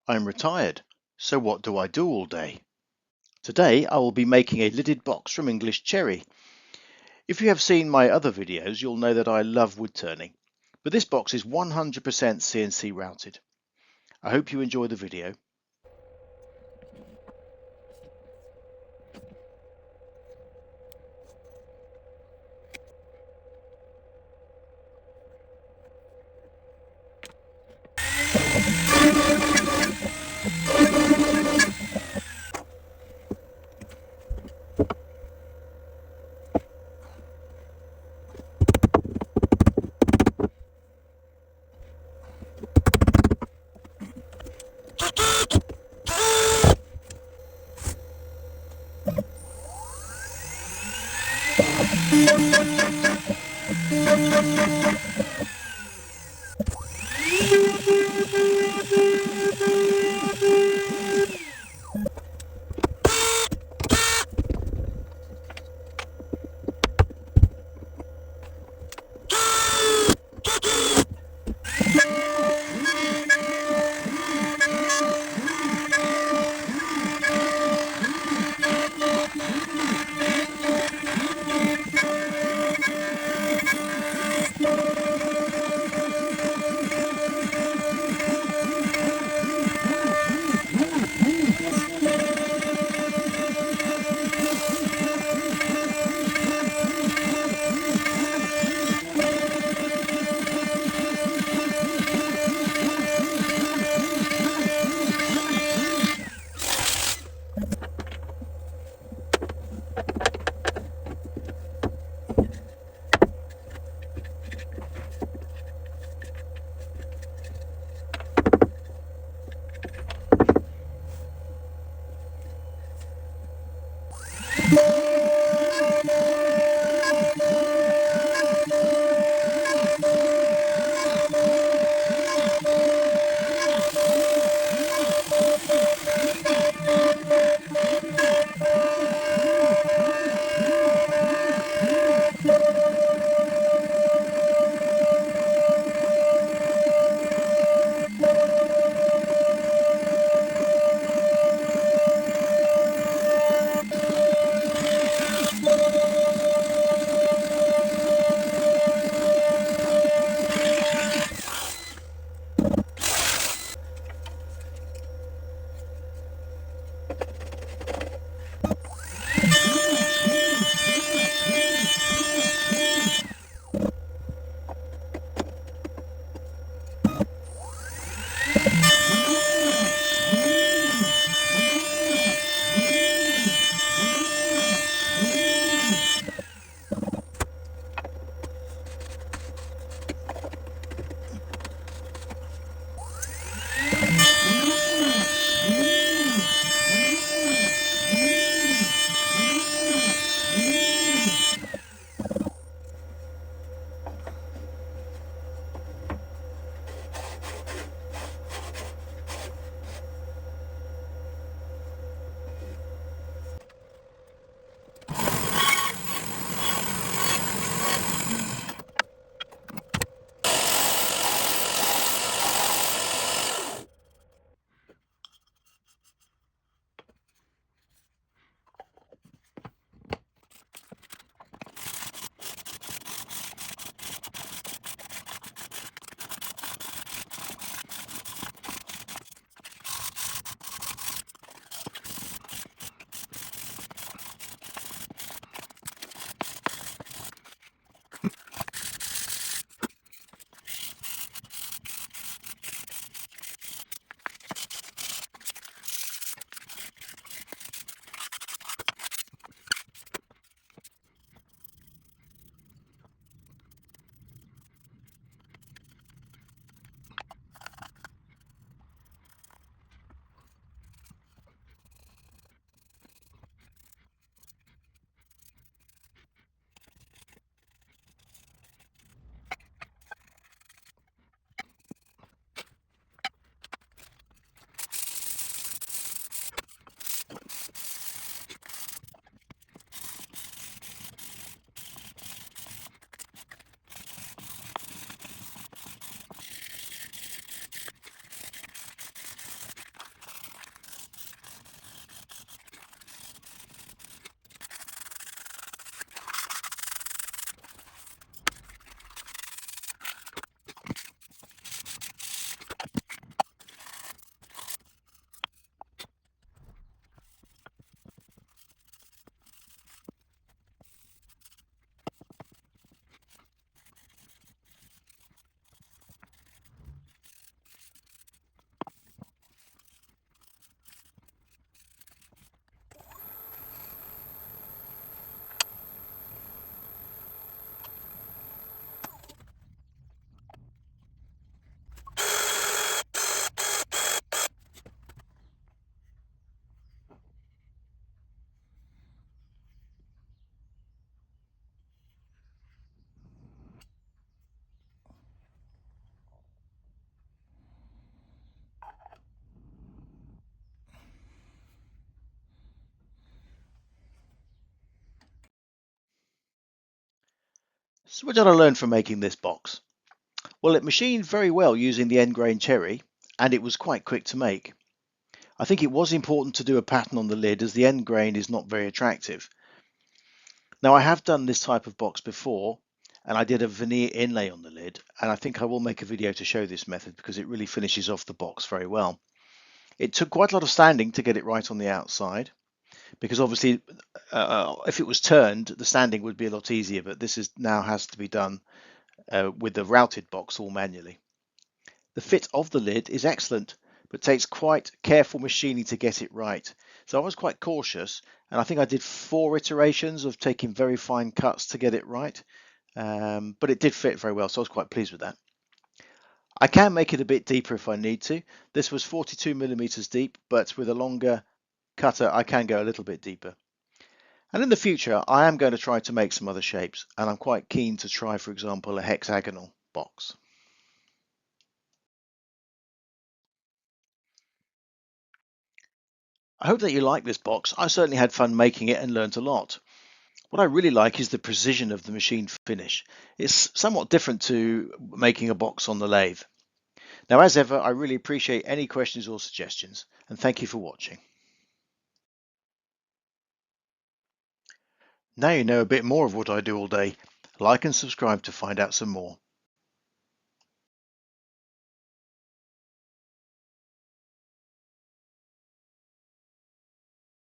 I'm retired, so what do I do all day? Today I will be making a lidded box from English cherry. If you have seen my other videos, you'll know that I love wood turning, but this box is 100% CNC routed. I hope you enjoy the video. So what did I learn from making this box? Well, it machined very well using the end grain cherry, and it was quite quick to make. I think it was important to do a pattern on the lid as the end grain is not very attractive. Now I have done this type of box before, and I did a veneer inlay on the lid, and I think I will make a video to show this method because it really finishes off the box very well. It took quite a lot of sanding to get it right on the outside, because obviously if it was turned, the sanding would be a lot easier, but this is now has to be done with the routed box all manually. The fit of the lid is excellent, but takes quite careful machining to get it right. So I was quite cautious, and I think I did 4 iterations of taking very fine cuts to get it right, but it did fit very well, so I was quite pleased with that. I can make it a bit deeper if I need to. This was 42mm deep, but with a longer cutter I can go a little bit deeper. And in the future I am going to try to make some other shapes, and I'm quite keen to try, for example, a hexagonal box. I hope that you like this box. I certainly had fun making it and learnt a lot. What I really like is the precision of the machine finish. It's somewhat different to making a box on the lathe. Now, as ever, I really appreciate any questions or suggestions, and thank you for watching. Now you know a bit more of what I do all day. Like and subscribe to find out some more.